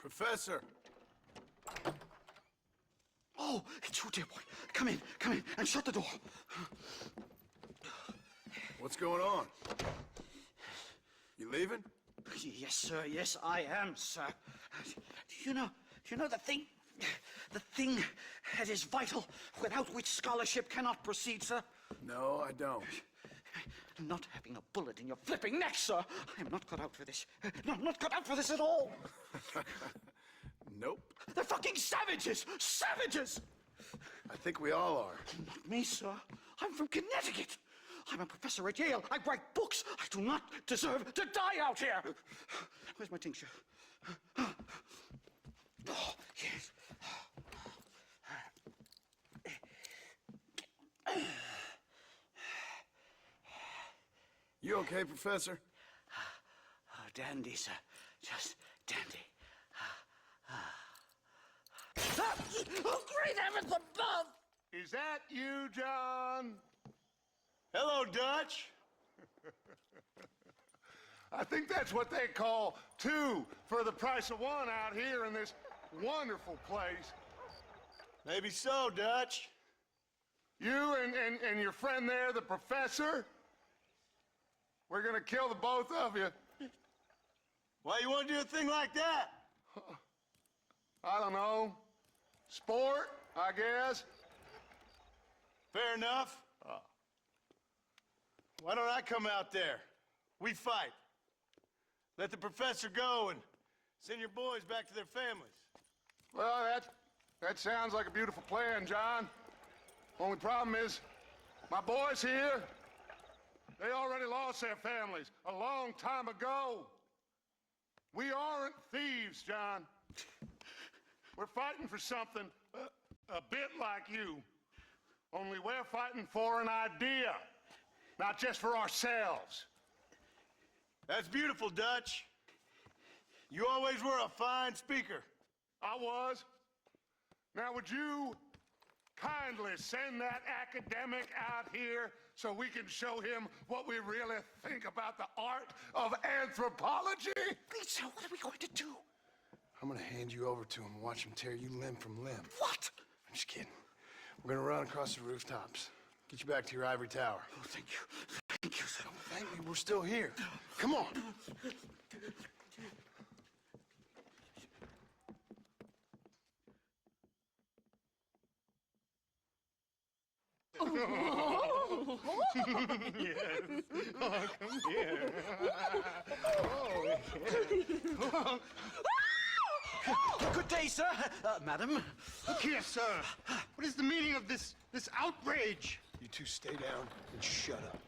Professor! Oh, it's you, dear boy. Come in, and shut the door. What's going on? You leaving? Yes, sir, yes, I am, sir. You know the thing that is vital, without which scholarship cannot proceed, sir? No, I don't. Not having a bullet in your flipping neck, sir. I am not cut out for this. No, I'm not cut out for this at all. Nope. They're fucking savages! Savages! I think we all are. Not me, sir. I'm from Connecticut. I'm a professor at Yale. I write books. I do not deserve to die out here. Where's my tincture? Oh, yes. You okay, Professor? Oh, dandy, sir. Just dandy. Oh, great heavens above! Is that you, John? Hello, Dutch. I think that's what they call two for the price of one out here in this wonderful place. Maybe so, Dutch. You and your friend there, the professor, we're gonna kill the both of you. Why you want to do a thing like that? I don't know. Sport, I guess. Fair enough. Why don't I come out there? We fight. Let the professor go and send your boys back to their families. Well, that sounds like a beautiful plan, John. Only problem is, my boys here, they already lost their families a long time ago. We aren't thieves, John. We're fighting for something a bit like you. Only we're fighting for an idea, not just for ourselves. That's beautiful, Dutch. You always were a fine speaker. I was. Now, would you kindly send that academic out here so we can show him what we really think about the art of anthropology? Please, sir, what are we going to do? I'm gonna hand you over to him and watch him tear you limb from limb. What? I'm just kidding. We're gonna run across the rooftops. Get you back to your ivory tower. Oh, thank you. Thank you, sir. Don't thank me, we're still here. Come on. Yes. Oh, come here. Good day, sir. Madam. Look here, sir. What is the meaning of this outrage? You two stay down and shut up.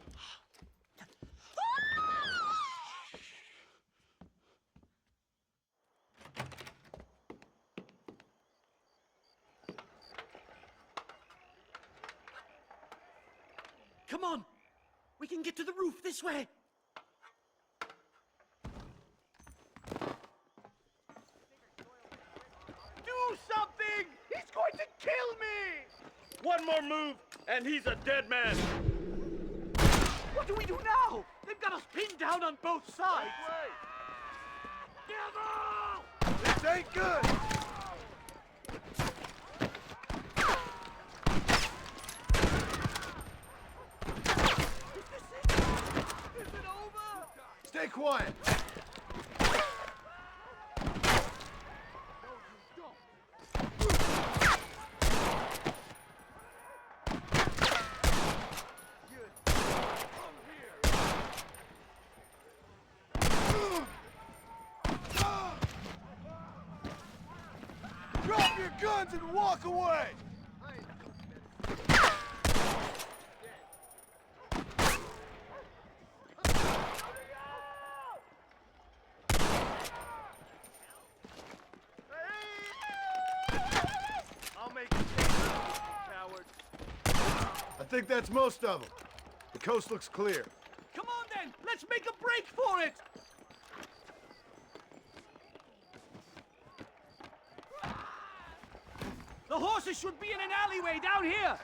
Come on. We can get to the roof this way. Do something! He's going to kill me! One more move, and he's a dead man. What do we do now? They've got us pinned down on both sides. Devil! This ain't good! Is it over? Stay quiet! Drop your guns and walk away! I'll make you cowards. I think that's most of them. The coast looks clear. Come on, then. Let's make a break for it. The horses should be in an alleyway down here.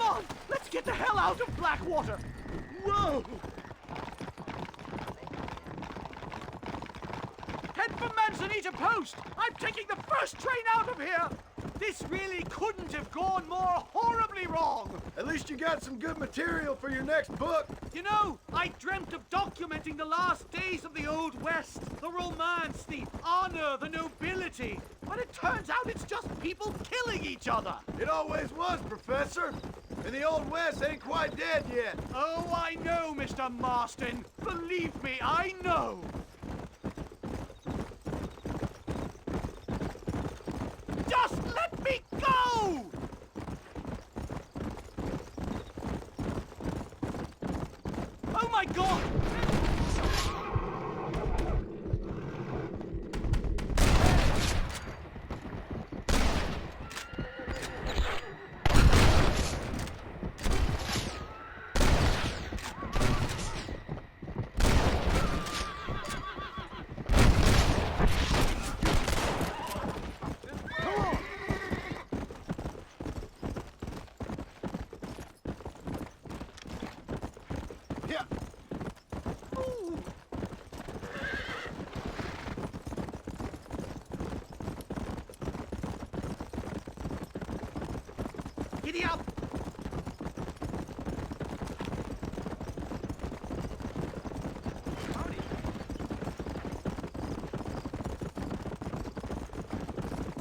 on! Let's get the hell out of Blackwater! Whoa! Head for Manzanita Post! I'm taking the first train out of here! This really couldn't have gone more horribly wrong! At least you got some good material for your next book. You know, I dreamt of documenting the last days of the Old West. The romance, the honor, the nobility. But it turns out it's just people killing each other. It always was, Professor. And the Old West ain't quite dead yet. Oh, I know, Mr. Marston. Believe me, I know. Just let me go! Oh my God! Yeah. Ooh. Giddy up! Howdy.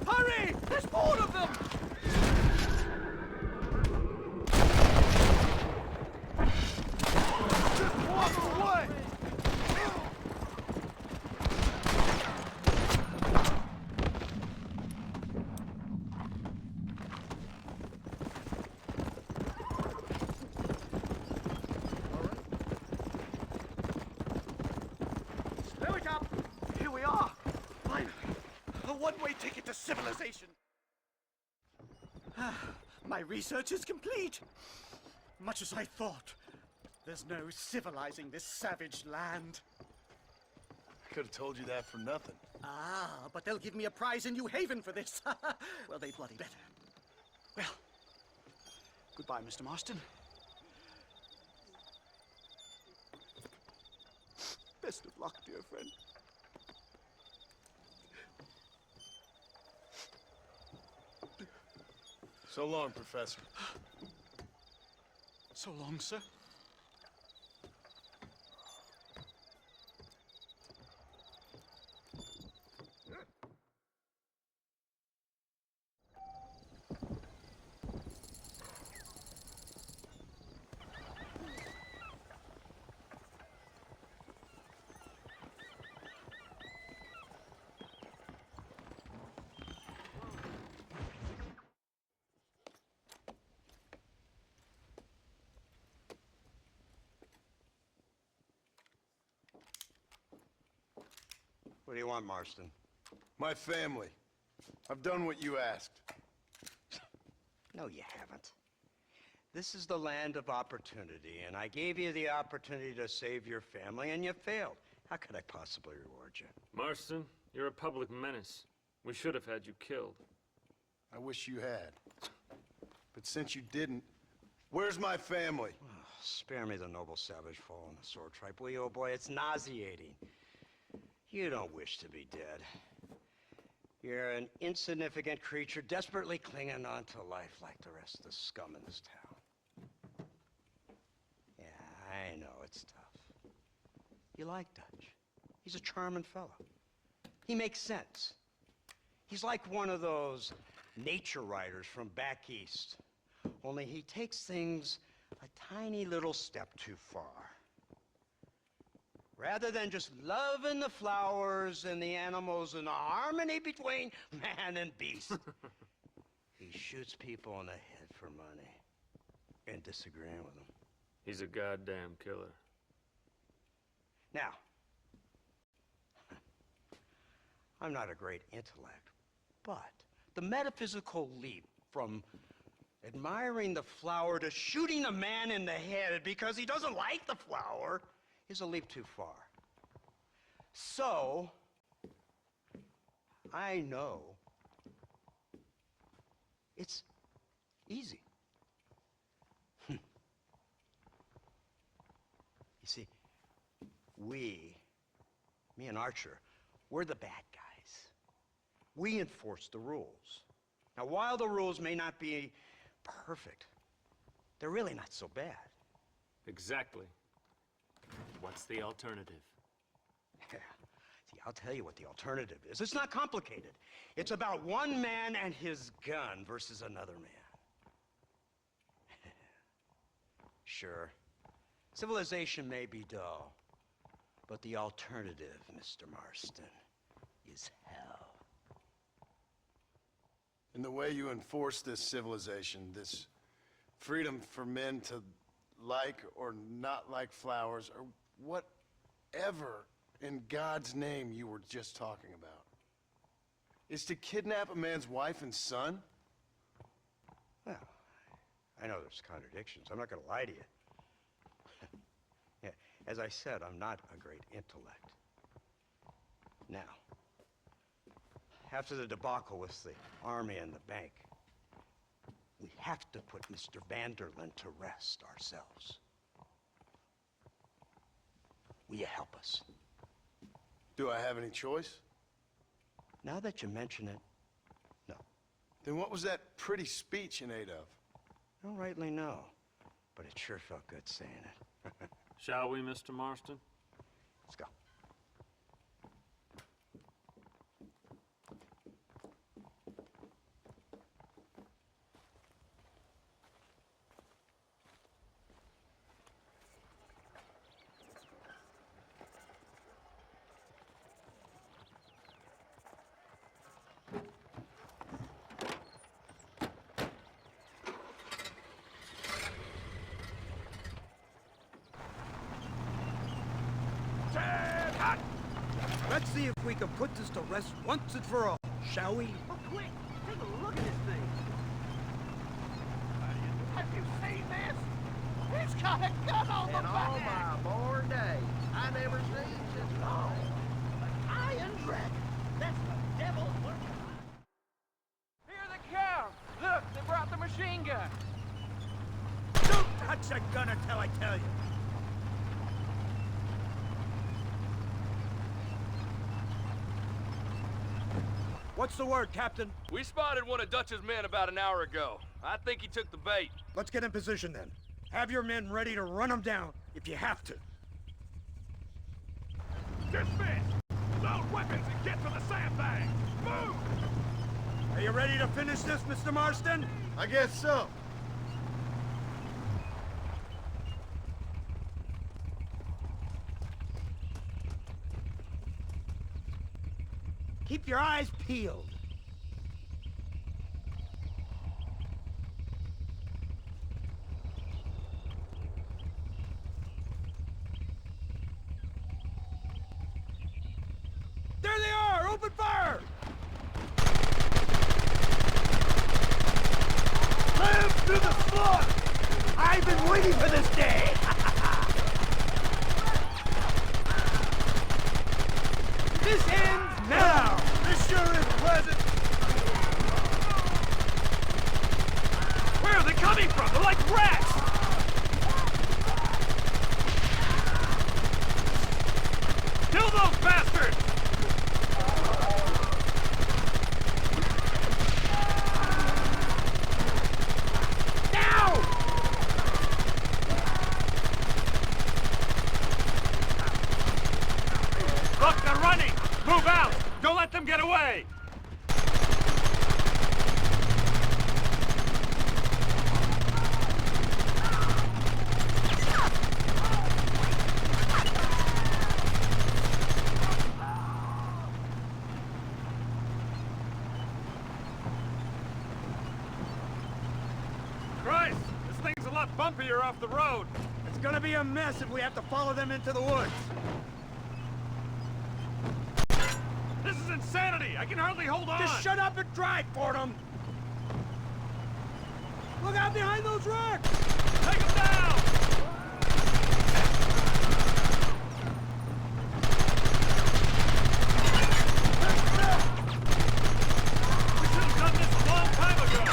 Hurry! There's more of them! Just walk away. Slow it up! Here we are! Finally! A one-way ticket to civilization! My research is complete! Much as I thought. There's no civilizing this savage land. I could have told you that for nothing. Ah, but they'll give me a prize in New Haven for this. Well, they bloody better. Well, goodbye, Mr. Marston. Best of luck, dear friend. So long, Professor. So long, sir. What do you want, Marston? My family. I've done what you asked. No, you haven't. This is the land of opportunity, and I gave you the opportunity to save your family, and you failed. How could I possibly reward you? Marston, you're a public menace. We should have had you killed. I wish you had. But since you didn't, where's my family? Oh, spare me the noble savage fall on the sword tripe, will you, old boy? It's nauseating. You don't wish to be dead. You're an insignificant creature desperately clinging on to life like the rest of the scum in this town. Yeah, I know it's tough. You like Dutch. He's a charming fellow. He makes sense. He's like one of those nature writers from back east. Only he takes things a tiny little step too far. Rather than just loving the flowers and the animals and the harmony between man and beast, he shoots people in the head for money and disagreeing with them. He's a goddamn killer. Now, I'm not a great intellect, but the metaphysical leap from admiring the flower to shooting a man in the head because he doesn't like the flower is a leap too far. So, I know it's easy. me and Archer, we're the bad guys. We enforce the rules. Now, while the rules may not be perfect, they're really not so bad. Exactly. What's the alternative? Yeah. See, I'll tell you what the alternative is. It's not complicated. It's about one man and his gun versus another man. Sure, civilization may be dull, but the alternative, Mr. Marston, is hell. And the way you enforce this civilization, this freedom for men to like or not like flowers, or whatever in God's name you were just talking about, is to kidnap a man's wife and son? Well, I know there's contradictions. I'm not going to lie to you. Yeah, as I said, I'm not a great intellect. Now, after the debacle with the army and the bank, we have to put Mr. Vanderlyn to rest ourselves. Will you help us? Do I have any choice? Now that you mention it, no. Then what was that pretty speech in aid of? I don't rightly know, but it sure felt good saying it. Shall we, Mr. Marston? Let's go. Let's see if we can put this to rest once and for all, shall we? Oh, quick! Take a look at this thing! Have you seen this? He's got a gun on the back! In all my born days, I never seen such long. An iron dragon! That's the devil's work! Here they come! Look, they brought the machine gun! Don't touch that gun until I tell you! What's the word, Captain? We spotted one of Dutch's men about an hour ago. I think he took the bait. Let's get in position then. Have your men ready to run them down if you have to. Dismiss! Load weapons and get to the sandbag! Move! Are you ready to finish this, Mr. Marston? I guess so. Keep your eyes peeled. There they are! Open fire! Live through the slaughter! I've been waiting for this day! This ends now! This sure is pleasant! Where are they coming from? They're like rats! Kill those bastards! Look, they're running! Move out! Don't let them get away! Christ! This thing's a lot bumpier off the road! It's gonna be a mess if we have to follow them into the woods. This is insanity! I can hardly hold on! Just shut up and drive, Fordham! Look out behind those rocks! Take them down! We should have done this a long time ago!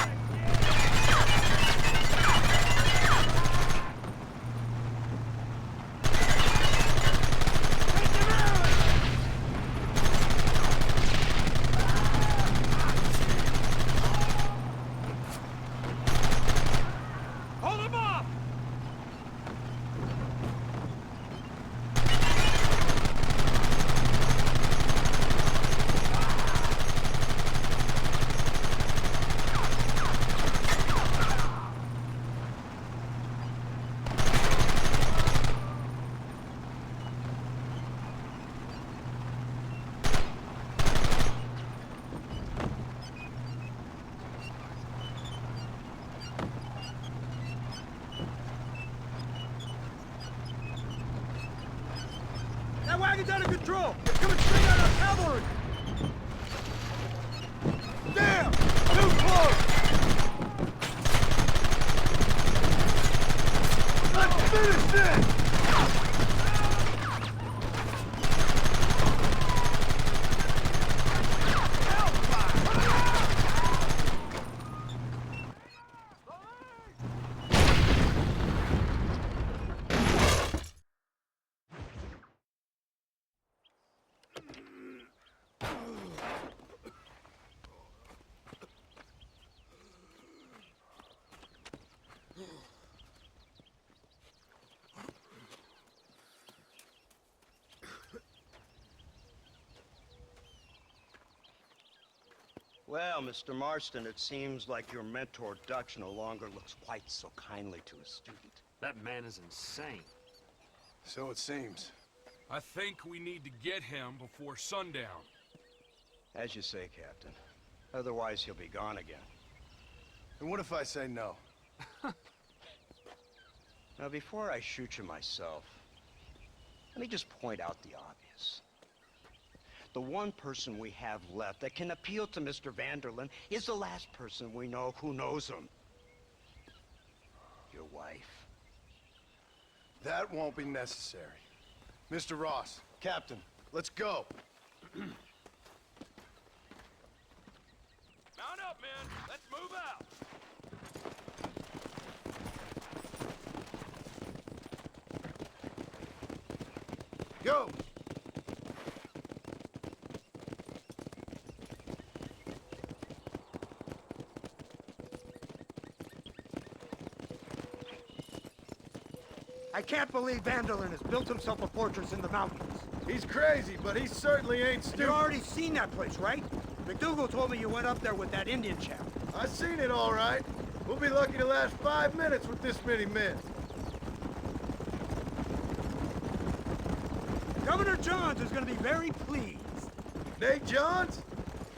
patrol! It's coming straight out of cavalry! Damn! Too close! Let's finish this! Well, Mr. Marston, it seems like your mentor Dutch no longer looks quite so kindly to his student. That man is insane. So it seems. I think we need to get him before sundown. As you say, Captain. Otherwise, he'll be gone again. And what if I say no? Now, before I shoot you myself, let me just point out the obvious. The one person we have left that can appeal to Mr. Vanderlyn is the last person we know who knows him. Your wife. That won't be necessary. Mr. Ross, Captain, let's go. Mount up, men. Let's move out. Go! I can't believe Vanderlyn has built himself a fortress in the mountains. He's crazy, but he certainly ain't You've stupid. already seen that place, right? McDougal told me you went up there with that Indian chap. I seen it all right. We'll be lucky to last 5 minutes with this many men. Governor Johns is going to be very pleased. Nate Johns?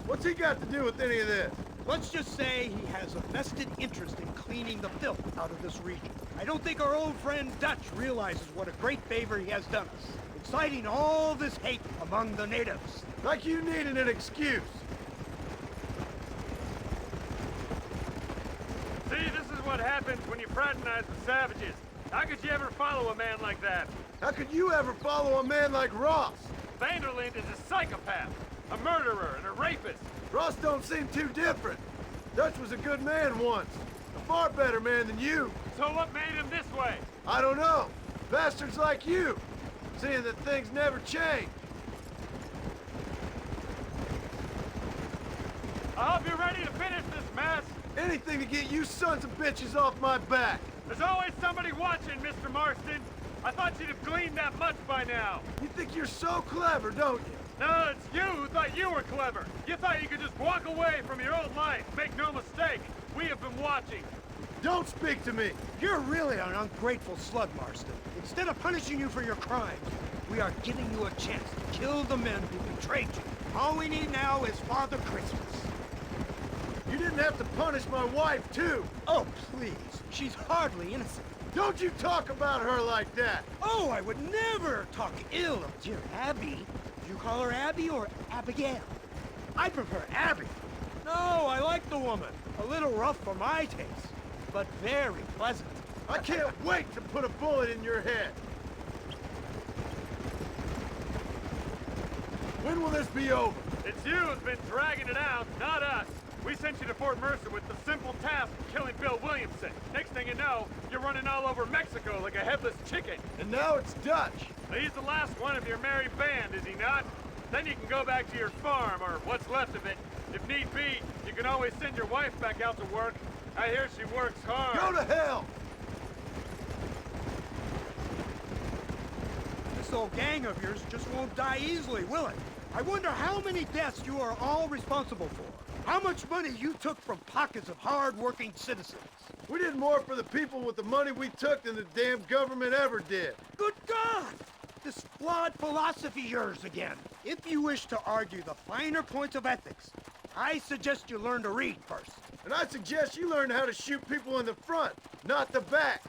What's he got to do with any of this? Let's just say he has a vested interest in cleaning the filth out of this region. I don't think our old friend Dutch realizes what a great favor he has done us, inciting all this hate among the natives. Like you needed an excuse. See, this is what happens when you fraternize with savages. How could you ever follow a man like that? How could you ever follow a man like Ross? Vanderlyn is a psychopath, a murderer, and a rapist. Ross don't seem too different. Dutch was a good man once. A far better man than you. So what made him this way? I don't know. Bastards like you. Seeing that things never change. I hope you're ready to finish this mess. Anything to get you sons of bitches off my back. There's always somebody watching, Mr. Marston. I thought you'd have gleaned that much by now. You think you're so clever, don't you? No, it's you who thought you were clever. You thought you could just walk away from your old life. Make no mistake, we have been watching. Don't speak to me. You're really an ungrateful slug, Marston. Instead of punishing you for your crimes, we are giving you a chance to kill the men who betrayed you. All we need now is Father Christmas. You didn't have to punish my wife, too. Oh, please. She's hardly innocent. Don't you talk about her like that. Oh, I would never talk ill of dear Abby. Do you call her Abby or Abigail? I prefer Abby. No, I like the woman. A little rough for my taste, but very pleasant. I can't wait to put a bullet in your head. When will this be over? It's you who's been dragging it out, not us. We sent you to Fort Mercer with the simple task of killing Bill Williamson. Next thing you know, you're running all over Mexico like a headless chicken. And now it's Dutch. He's the last one of your merry band, is he not? Then you can go back to your farm, or what's left of it. If need be, you can always send your wife back out to work. I hear she works hard. Go to hell! This old gang of yours just won't die easily, will it? I wonder how many deaths you are all responsible for. How much money you took from pockets of hard-working citizens. We did more for the people with the money we took than the damn government ever did. Good God! This flawed philosophy of yours again. If you wish to argue the finer points of ethics, I suggest you learn to read first. And I suggest you learn how to shoot people in the front, not the back.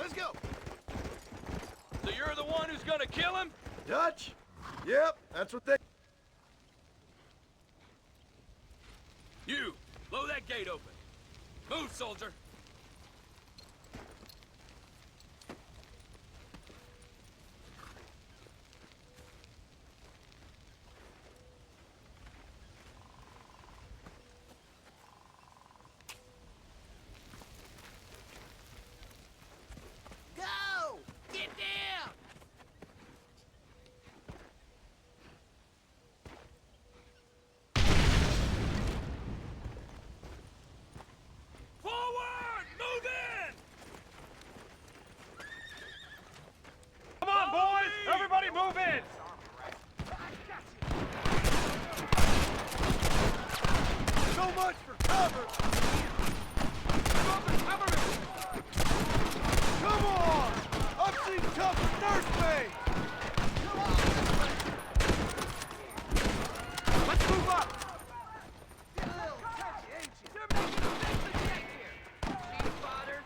Let's go. So you're the one who's gonna kill him? Dutch? Yep, that's what they... You, blow that gate open. Move, soldier. Go! Get down! Forward! Move in! Come on, boys! Everybody move in! So much for cover! Come on! I've seen tougher nursemaids! Let's move up! Get a little touchy, ain't you? You're making a big mistake here. Chief Potter.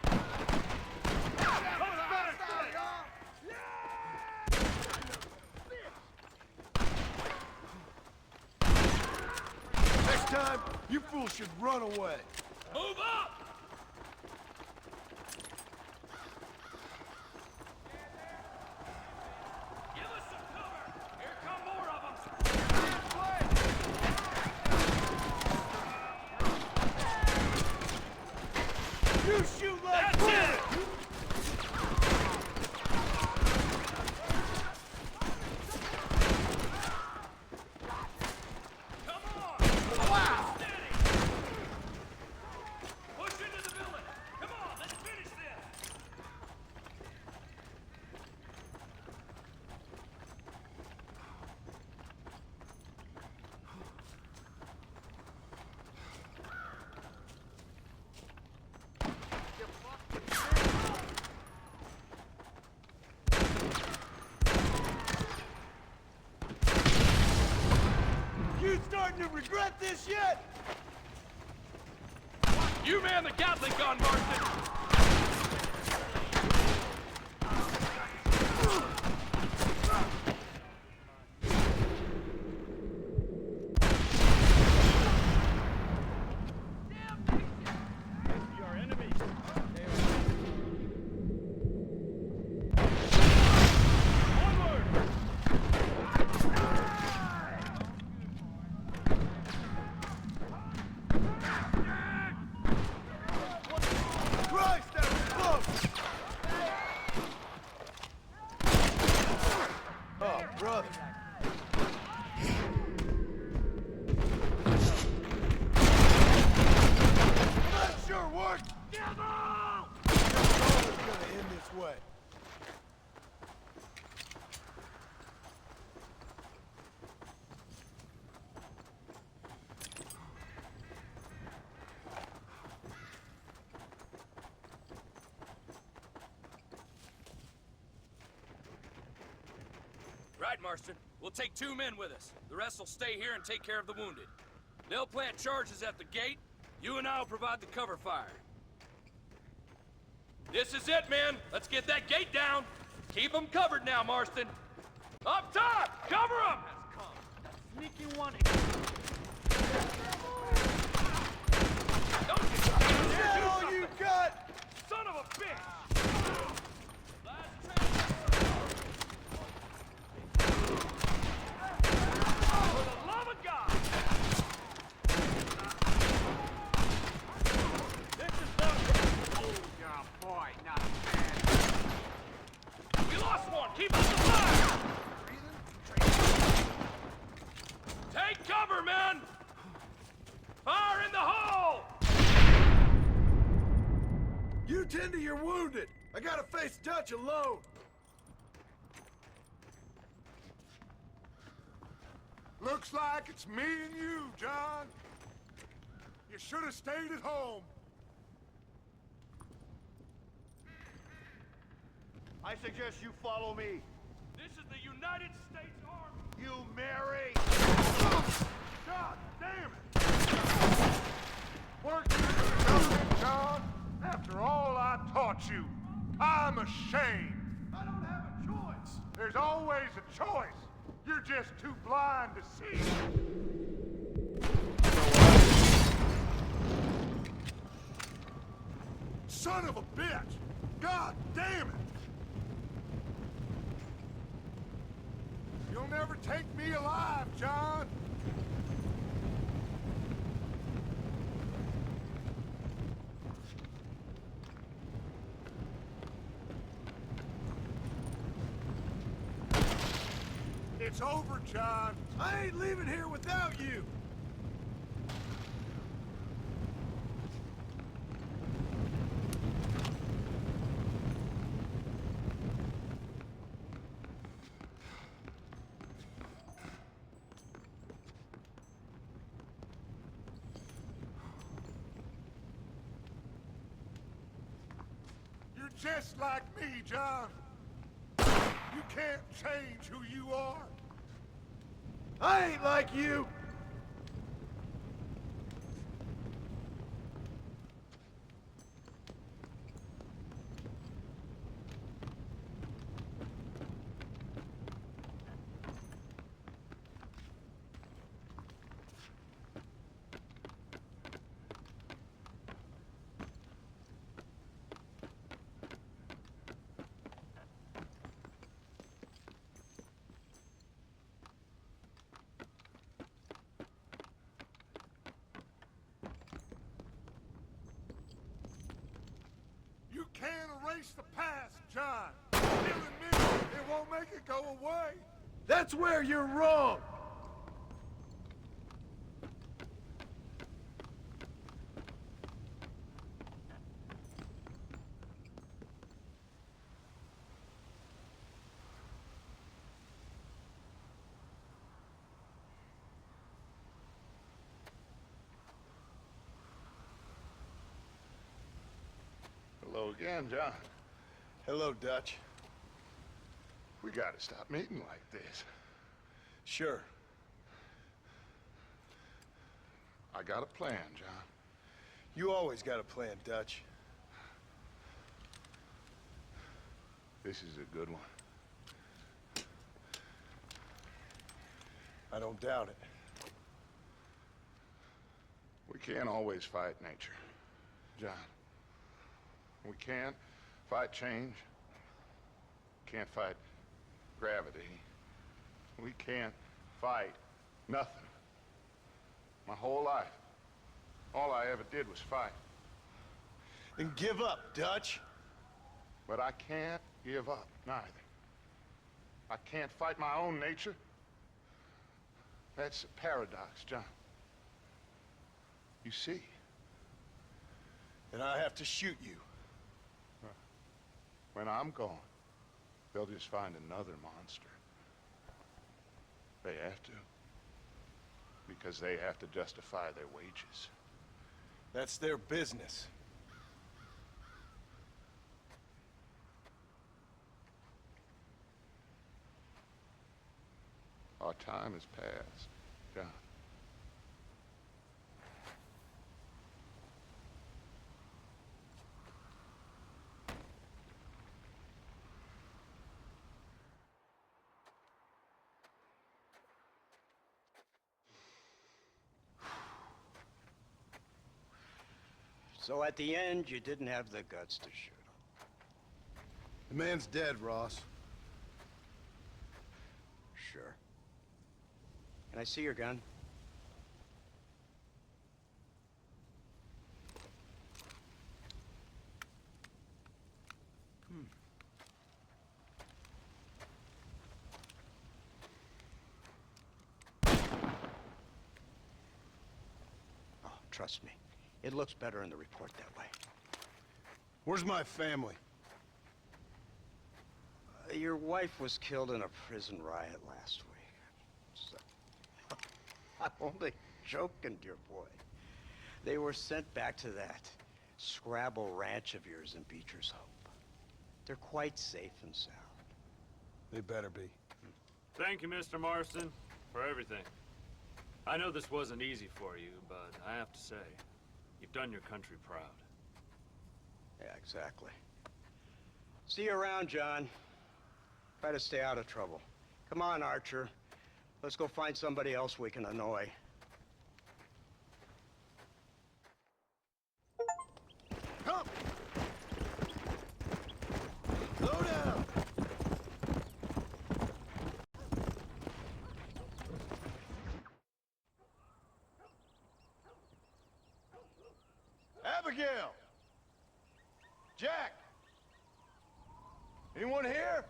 Next time, you fools should run away. Move up! Give us some cover! Here come more of them! You shoot like That's bullets! it! Come on! Wow! Steady! Push into the building! Come on, let's finish this! You starting to regret this yet? You man the Gatling gun, Marston! Your enemy. Onward! Christ, that was close! Oh, brother. That sure worked! Devil! It's gonna end this way. Right, Marston. We'll take 2 men with us. The rest will stay here and take care of the wounded. They'll plant charges at the gate. You and I'll provide the cover fire. This is it, men. Let's get that gate down. Keep them covered now, Marston. Up top! Cover them! Sneaky one. Don't Is that all you got? Son of a bitch! Last chance. For the love of God! This is the... Oh, boy, not bad. We lost one! Keep up the fire! Take cover, men! Fire in the hole! You tend to your wounded. I gotta face Dutch alone. Looks like it's me and you, John. You should have stayed at home. I suggest you follow me. This is the United States Army! You marry. God damn it! Work you to the government, John. After all I taught you, I'm shame. I don't have a choice. There's always a choice. You're just too blind to see it. Son of a bitch! God damn it! You'll never take me alive, John! It's over, John. I ain't leaving here without you. You're just like me, John. You can't change who you are. I ain't like you. You can't erase the past, John. Killing me, it won't make it go away. That's where you're wrong. Hello again, John. Hello, Dutch. We gotta stop meeting like this. Sure. I got a plan, John. You always got a plan, Dutch. This is a good one. I don't doubt it. We can't always fight nature, John. We can't fight change. Can't fight gravity. We can't fight nothing. My whole life, all I ever did was fight. Then give up, Dutch. But I can't give up, neither. I can't fight my own nature. That's a paradox, John. You see? Then I have to shoot you. When I'm gone, they'll just find another monster. They have to. Because they have to justify their wages. That's their business. Our time has passed, John. So at the end, you didn't have the guts to shoot him. The man's dead, Ross. Sure. Can I see your gun? Oh, trust me. It looks better in the report that way. Where's my family? Your wife was killed in a prison riot last week. So, I'm only joking, dear boy. They were sent back to that Scrabble ranch of yours in Beecher's Hope. They're quite safe and sound. They better be. Thank you, Mr. Marston, for everything. I know this wasn't easy for you, but I have to say, you've done your country proud. Yeah, exactly. See you around, John. Try to stay out of trouble. Come on, Archer. Let's go find somebody else we can annoy. Come! Slow down! Abigail! Jack! Anyone here?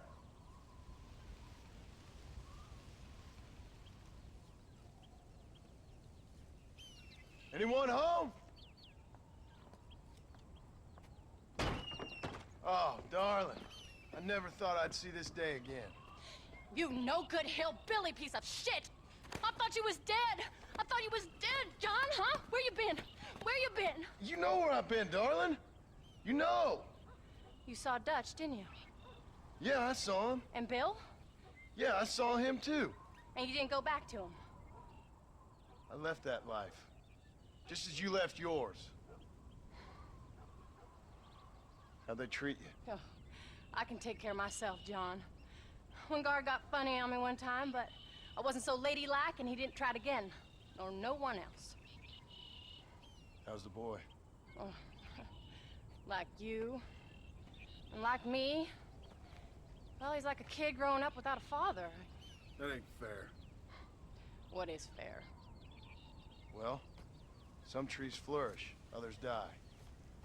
Anyone home? Oh, darling. I never thought I'd see this day again. You no-good hillbilly piece of shit! I thought you was dead! I thought you was dead, John, huh? Where you been? Where you been? You know where I've been, darling. You know. You saw Dutch, didn't you? Yeah, I saw him. And Bill? Yeah, I saw him too. And you didn't go back to him? I left that life. Just as you left yours. How'd they treat you? Oh, I can take care of myself, John. One guard got funny on me one time, but I wasn't so ladylike and he didn't try it again. Or no one else. How's the boy? Oh, like you. And like me. Well, he's like a kid growing up without a father. That ain't fair. What is fair? Well, some trees flourish, others die.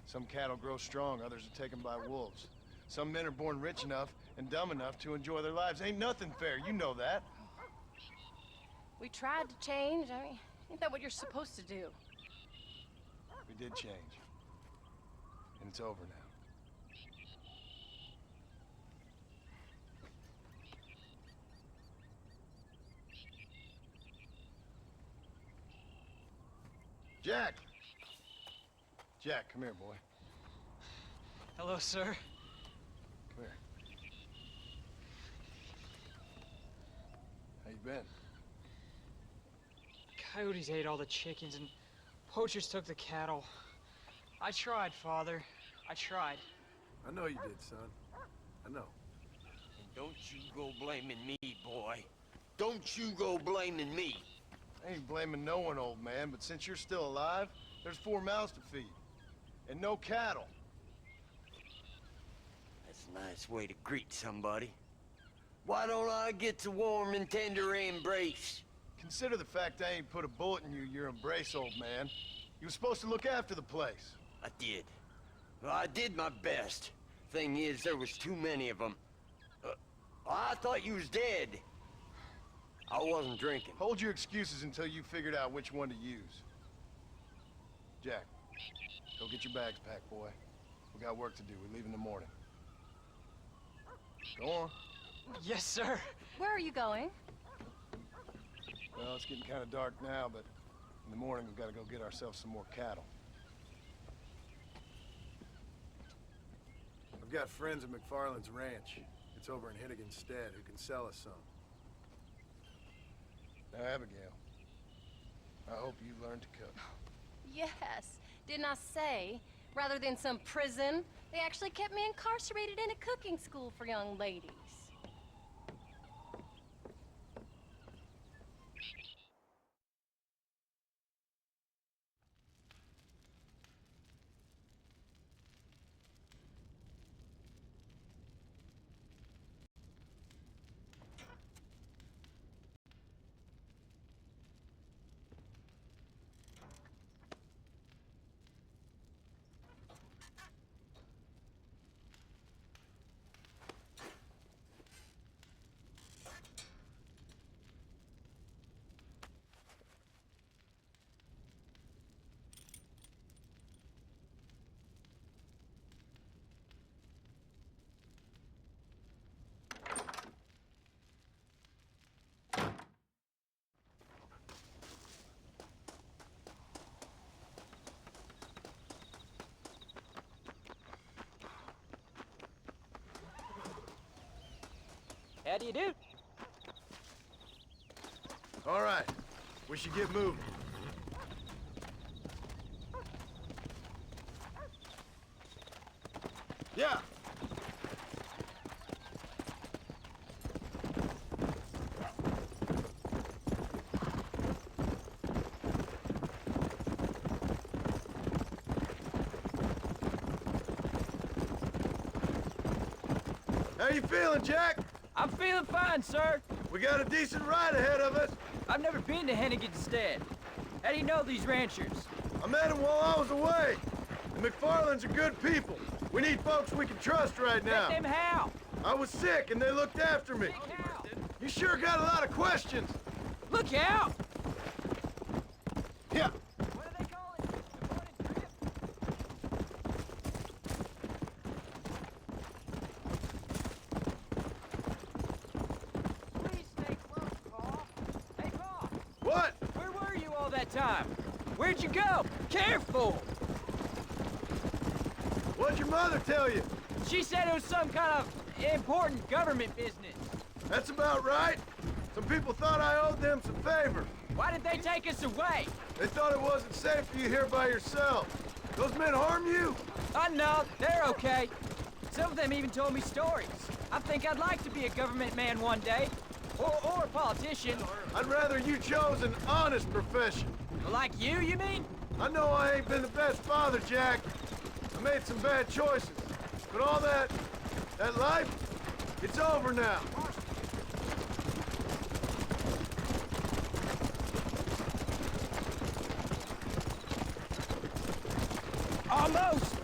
Some cattle grow strong, others are taken by wolves. Some men are born rich enough and dumb enough to enjoy their lives. Ain't nothing fair, you know that. We tried to change. I mean, ain't that what you're supposed to do? We did change. And it's over now. Jack! Jack, come here, boy. Hello, sir. Come here. How you been? Coyotes ate all the chickens and poachers took the cattle. I tried, Father. I tried. I know you did, son. I know. And don't you go blaming me, boy. Don't you go blaming me. I ain't blaming no one, old man, but since you're still alive, there's 4 mouths to feed. And no cattle. That's a nice way to greet somebody. Why don't I get the warm and tender embrace? Consider the fact I ain't put a bullet in your embrace, old man. You were supposed to look after the place. I did. Well, I did my best. Thing is, there was too many of them. I thought you was dead. I wasn't drinking. Hold your excuses until you figured out which one to use. Jack, go get your bags packed, boy. We got work to do. We leave in the morning. Go on. Yes, sir. Where are you going? Well, it's getting kind of dark now, but in the morning we've got to go get ourselves some more cattle. I've got friends at McFarland's ranch. It's over in Hennigan's stead who can sell us some. Now, Abigail, I hope you learn to cook. Yes. Didn't I say, rather than some prison, they actually kept me incarcerated in a cooking school for young ladies. How do you do? All right, we should get moving. Yeah. How you feeling, Jack? I'm feeling fine, sir. We got a decent ride ahead of us. I've never been to Hennigan's Stead. How do you know these ranchers? I met them while I was away. The McFarlands are good people. We need folks we can trust right now. Let them how? I was sick and they looked after me. How? You sure got a lot of questions. Look out! Yeah. What do they call it? The morning trip? Please stay close, Paul. Hey, Paul. What? Where were you all that time? Where'd you go? Careful! What'd your mother tell you? She said it was some kind of important government business. That's about right. Some people thought I owed them some favor. Why did they take us away? They thought it wasn't safe for you here by yourself. Those men harm you? No, they're okay. Some of them even told me stories. I think I'd like to be a government man one day. Or a politician. I'd rather you chose an honest profession. Like you mean? I know I ain't been the best father, Jack. I made some bad choices. But all that life, it's over now. Almost!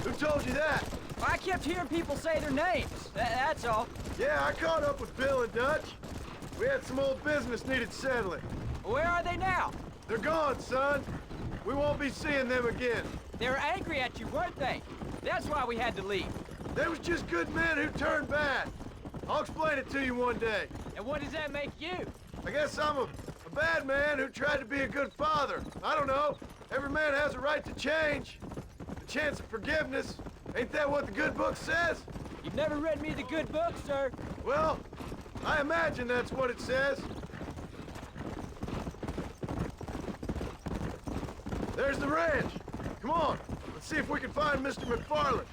Who told you that? I kept hearing people say their names. That's all. Yeah, I caught up with Bill and Dutch. We had some old business needed settling. Where are they now? They're gone, son. We won't be seeing them again. They were angry at you, weren't they? That's why we had to leave. They was just good men who turned bad. I'll explain it to you one day. And what does that make you? I guess I'm a bad man who tried to be a good father. I don't know. Every man has a right to change. A chance of forgiveness. Ain't that what the good book says? You've never read me the good book, sir. Well, I imagine that's what it says. There's the ranch. Come on, let's see if we can find Mr. McFarland.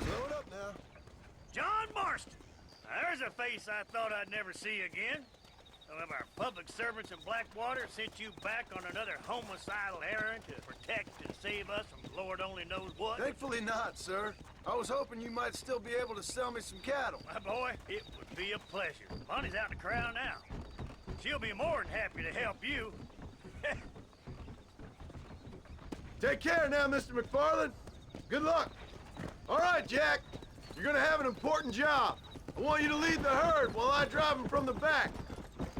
Slow it up now. John Marston! Now, there's a face I thought I'd never see again. Some of our public servants in Blackwater sent you back on another homicidal errand to protect and save us from Lord only knows what. Thankfully not, sir. I was hoping you might still be able to sell me some cattle. My boy, it would be a pleasure. Bonnie's out in the crowd now. She'll be more than happy to help you. Take care now, Mr. McFarland. Good luck. All right, Jack. You're gonna have an important job. I want you to lead the herd while I drive them from the back.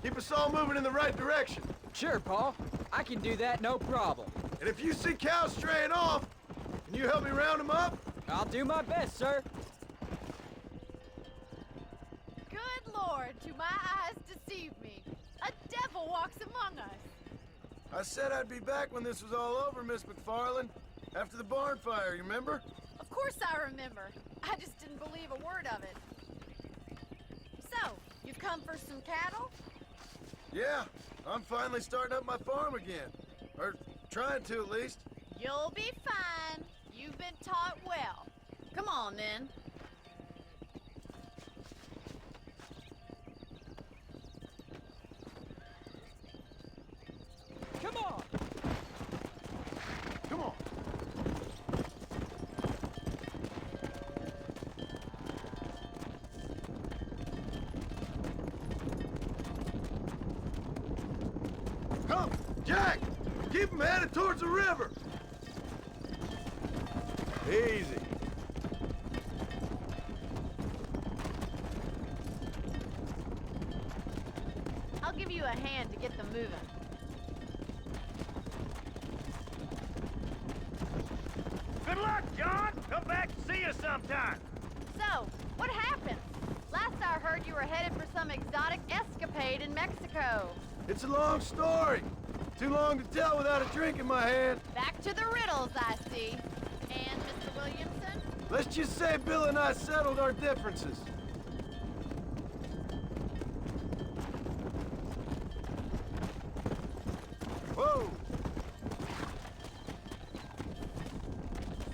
Keep us all moving in the right direction. Sure, Paul. I can do that, no problem. And if you see cows straying off, can you help me round them up? I'll do my best, sir. Good Lord, do my eyes deceive me? A devil walks among us. I said I'd be back when this was all over, Miss McFarland. After the barn fire, you remember? Of course I remember. I just didn't believe a word of it. So, you've come for some cattle? Yeah, I'm finally starting up my farm again. Or trying to, at least. You'll be fine. You've been taught well. Come on, then. Come on! Come on. Come, Jack! Keep them headed towards the river. Easy. I'll give you a hand to get them moving. Good luck, John! Come back and see us sometime. So, what happened? Last I heard you were headed for some exotic escapade in Mexico. It's a long story. Too long to tell without a drink in my hand. Back to the riddles, I see. And Mr. Williamson? Let's just say Bill and I settled our differences. Whoa!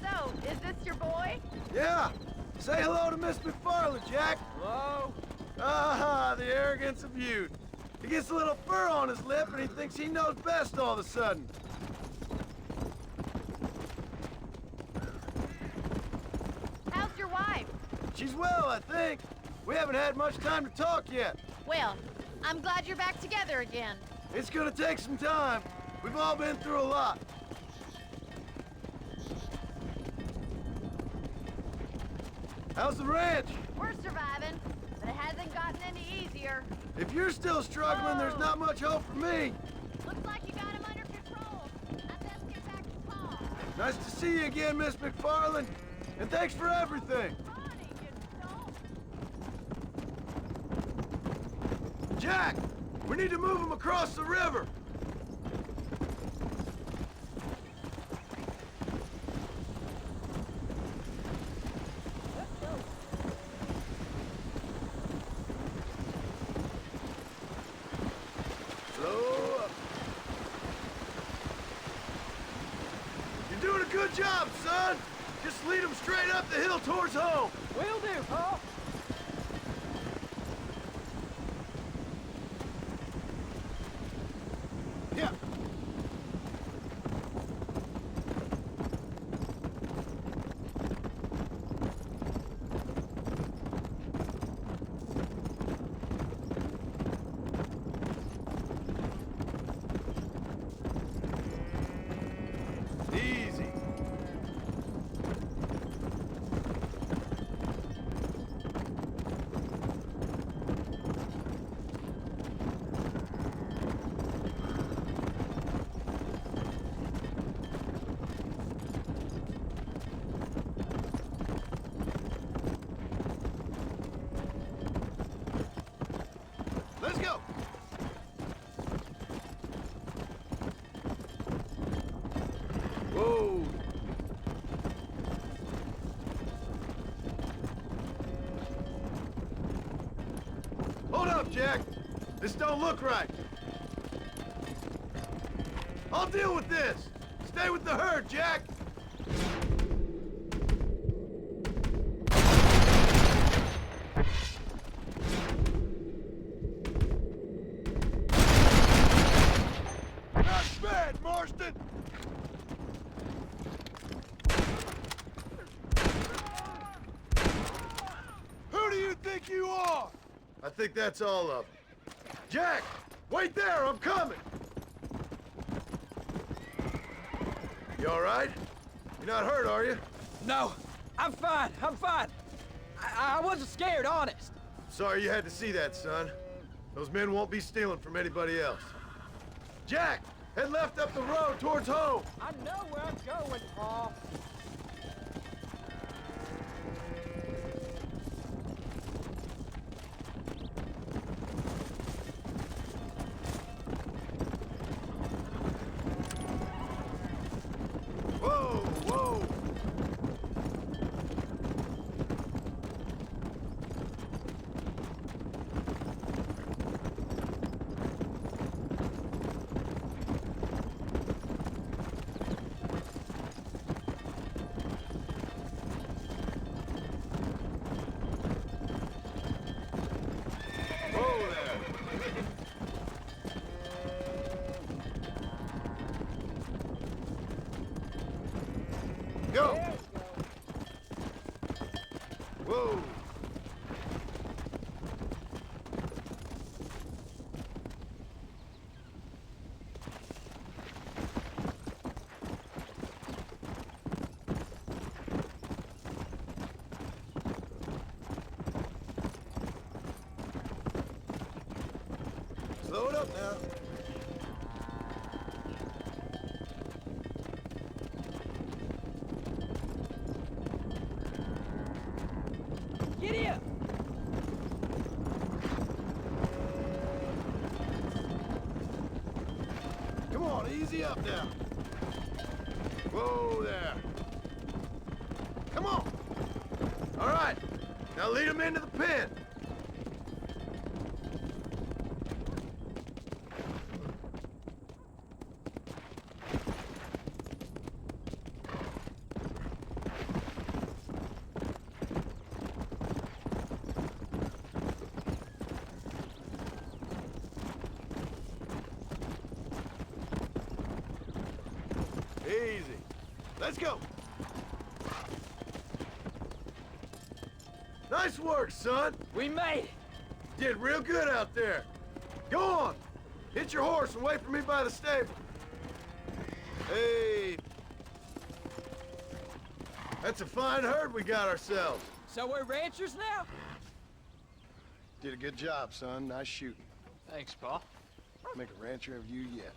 So, is this your boy? Yeah! Say hello to Miss McFarland, Jack! Hello? Ah, the arrogance of youth. He gets a little fur on his lip and he thinks he knows best all of a sudden. She's well, I think. We haven't had much time to talk yet. Well, I'm glad you're back together again. It's gonna take some time. We've all been through a lot. How's the ranch? We're surviving, but it hasn't gotten any easier. If you're still struggling, there's not much hope for me. Looks like you got him under control. I best get back to Paul. Nice to see you again, Miss McFarland. And thanks for everything. Ronnie, you don't. Jack, we need to move him across the river. Slow up. You're doing a good job, son. Just lead him straight up the hill towards home. Will do, Paul. Yeah. Easy. Let's go. Whoa. Hold up, Jack. This don't look right. I'll deal with this. Stay with the herd, Jack. Not bad, Marston. Who do you think you are? I think that's all of them. Jack, wait there, I'm coming. You all right? You're not hurt, are you? No, I'm fine. I'm fine. I wasn't scared, honest. Sorry you had to see that, son. Those men won't be stealing from anybody else. Jack, head left up the road towards home. I know where I'm going, Paul. Whoa, whoa. Whoa there. Go! Whoa! Slow it up now. Get here! Come on, easy up now. Whoa there. Come on. All right. Now lead him into the pen. Easy. Let's go. Nice Nice work, son. We made it. Did real good out there. Go on. Hit your horse and wait for me by the stable. Hey. That's a fine herd we got ourselves. So we're ranchers now? Did a good job, son. Nice shooting. Thanks, Pa. Make a rancher of you yet.